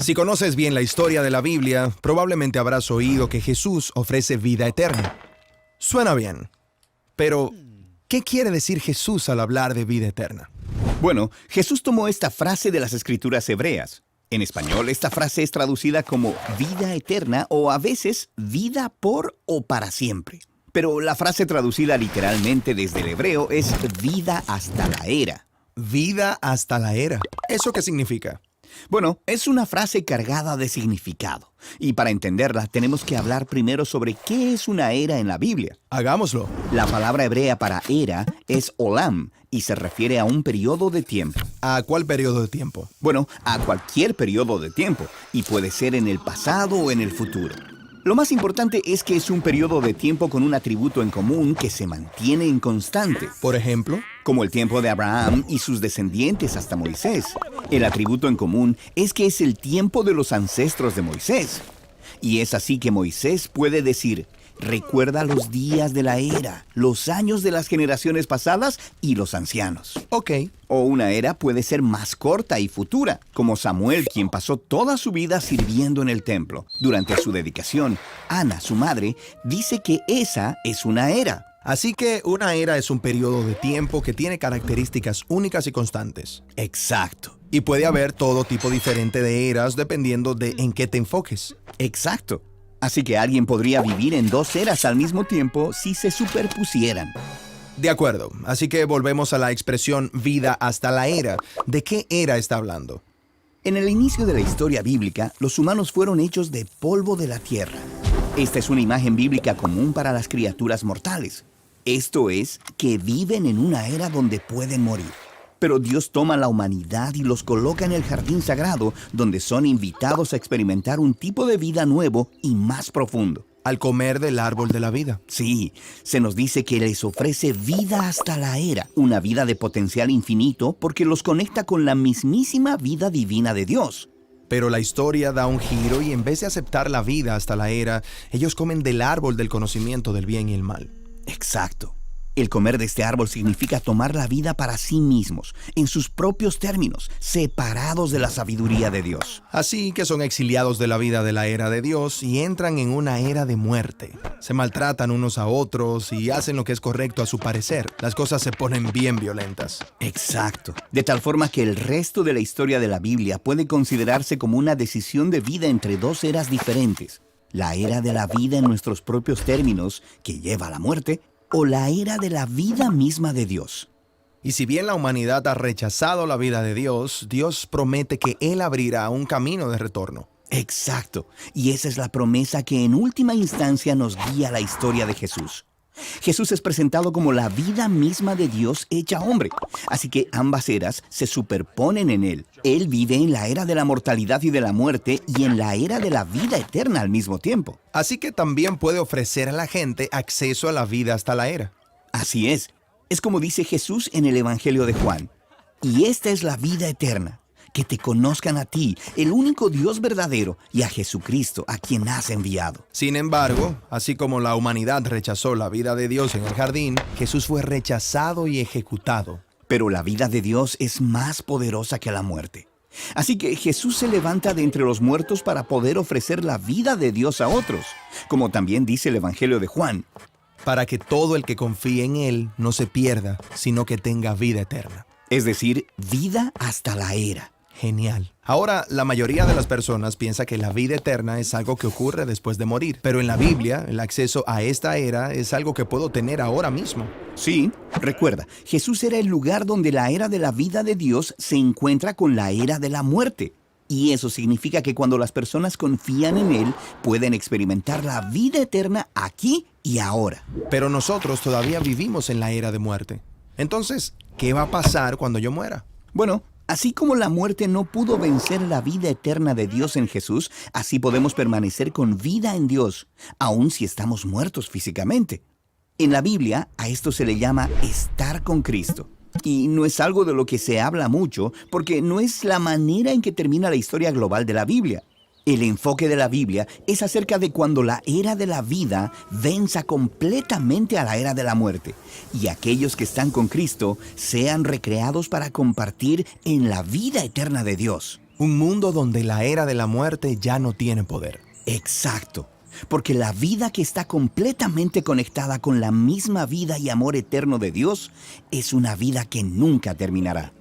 Si conoces bien la historia de la Biblia, probablemente habrás oído que Jesús ofrece vida eterna. Suena bien, pero ¿qué quiere decir Jesús al hablar de vida eterna? Bueno, Jesús tomó esta frase de las Escrituras hebreas. En español, esta frase es traducida como vida eterna o a veces vida por o para siempre. Pero la frase traducida literalmente desde el hebreo es vida hasta la era. Vida hasta la era. ¿Eso qué significa? Bueno, es una frase cargada de significado. Y para entenderla, tenemos que hablar primero sobre qué es una era en la Biblia. Hagámoslo. La palabra hebrea para era es olam y se refiere a un periodo de tiempo. ¿A cuál periodo de tiempo? Bueno, a cualquier periodo de tiempo, y puede ser en el pasado o en el futuro. Lo más importante es que es un periodo de tiempo con un atributo en común que se mantiene en constante. Por ejemplo, Como el tiempo de Abraham y sus descendientes hasta Moisés. El atributo en común es que es el tiempo de los ancestros de Moisés. Y es así que Moisés puede decir, recuerda los días de la era, los años de las generaciones pasadas y los ancianos. ok. O una era puede ser más corta y futura, como Samuel, quien pasó toda su vida sirviendo en el templo. Durante su dedicación, Ana, su madre, dice que esa es una era. Así que una era es un periodo de tiempo que tiene características únicas y constantes. Exacto, Y puede haber todo tipo diferente de eras dependiendo de en qué te enfoques. exacto. Así que alguien podría vivir en dos eras al mismo tiempo si se superpusieran. De acuerdo, así que volvemos a la expresión vida hasta la era. ¿De qué era está hablando? En el inicio de la historia bíblica, los humanos fueron hechos de polvo de la tierra. Esta es una imagen bíblica común para las criaturas mortales. Esto es, que viven en una era donde pueden morir. Pero Dios toma la humanidad y los coloca en el jardín sagrado, donde son invitados a experimentar un tipo de vida nuevo y más profundo. Al comer del árbol de la vida. Sí, se nos dice que les ofrece vida hasta la era, una vida de potencial infinito porque los conecta con la mismísima vida divina de Dios. Pero la historia da un giro y en vez de aceptar la vida hasta la era, ellos comen del árbol del conocimiento del bien y el mal. Exacto. El comer de este árbol significa tomar la vida para sí mismos, en sus propios términos, separados de la sabiduría de Dios. Así que son exiliados de la vida de la era de Dios y entran en una era de muerte. Se maltratan unos a otros y hacen lo que es correcto a su parecer. Las cosas se ponen bien violentas. Exacto. De tal forma que el resto de la historia de la Biblia puede considerarse como una decisión de vida entre dos eras diferentes. La era de la vida en nuestros propios términos, que lleva a la muerte, o la era de la vida misma de Dios. Y si bien la humanidad ha rechazado la vida de Dios, Dios promete que Él abrirá un camino de retorno. Exacto. Y esa es la promesa que en última instancia nos guía la historia de Jesús. Jesús es presentado como la vida misma de Dios hecha hombre. Así que ambas eras se superponen en Él. Él vive en la era de la mortalidad y de la muerte y en la era de la vida eterna al mismo tiempo. Así que también puede ofrecer a la gente acceso a la vida hasta la era. Así es. Es como dice Jesús en el Evangelio de Juan. Y esta es la vida eterna, que te conozcan a ti, el único Dios verdadero, y a Jesucristo, a quien has enviado. Sin embargo, así como la humanidad rechazó la vida de Dios en el jardín, Jesús fue rechazado y ejecutado. Pero la vida de Dios es más poderosa que la muerte. Así que Jesús se levanta de entre los muertos para poder ofrecer la vida de Dios a otros, como también dice el Evangelio de Juan. Para que todo el que confíe en Él no se pierda, sino que tenga vida eterna. Es decir, vida hasta la era. Genial. Ahora, la mayoría de las personas piensa que la vida eterna es algo que ocurre después de morir. Pero en la Biblia, el acceso a esta era es algo que puedo tener ahora mismo. Sí, recuerda, Jesús era el lugar donde la era de la vida de Dios se encuentra con la era de la muerte. Y eso significa que cuando las personas confían en Él, pueden experimentar la vida eterna aquí y ahora. Pero nosotros todavía vivimos en la era de muerte. Entonces, ¿qué va a pasar cuando yo muera? Bueno, así como la muerte no pudo vencer la vida eterna de Dios en Jesús, así podemos permanecer con vida en Dios, aun si estamos muertos físicamente. En la Biblia, a esto se le llama estar con Cristo. Y no es algo de lo que se habla mucho, porque no es la manera en que termina la historia global de la Biblia. El enfoque de la Biblia es acerca de cuando la era de la vida venza completamente a la era de la muerte, y aquellos que están con Cristo sean recreados para compartir en la vida eterna de Dios. Un mundo donde la era de la muerte ya no tiene poder. Exacto. Porque la vida que está completamente conectada con la misma vida y amor eterno de Dios es una vida que nunca terminará.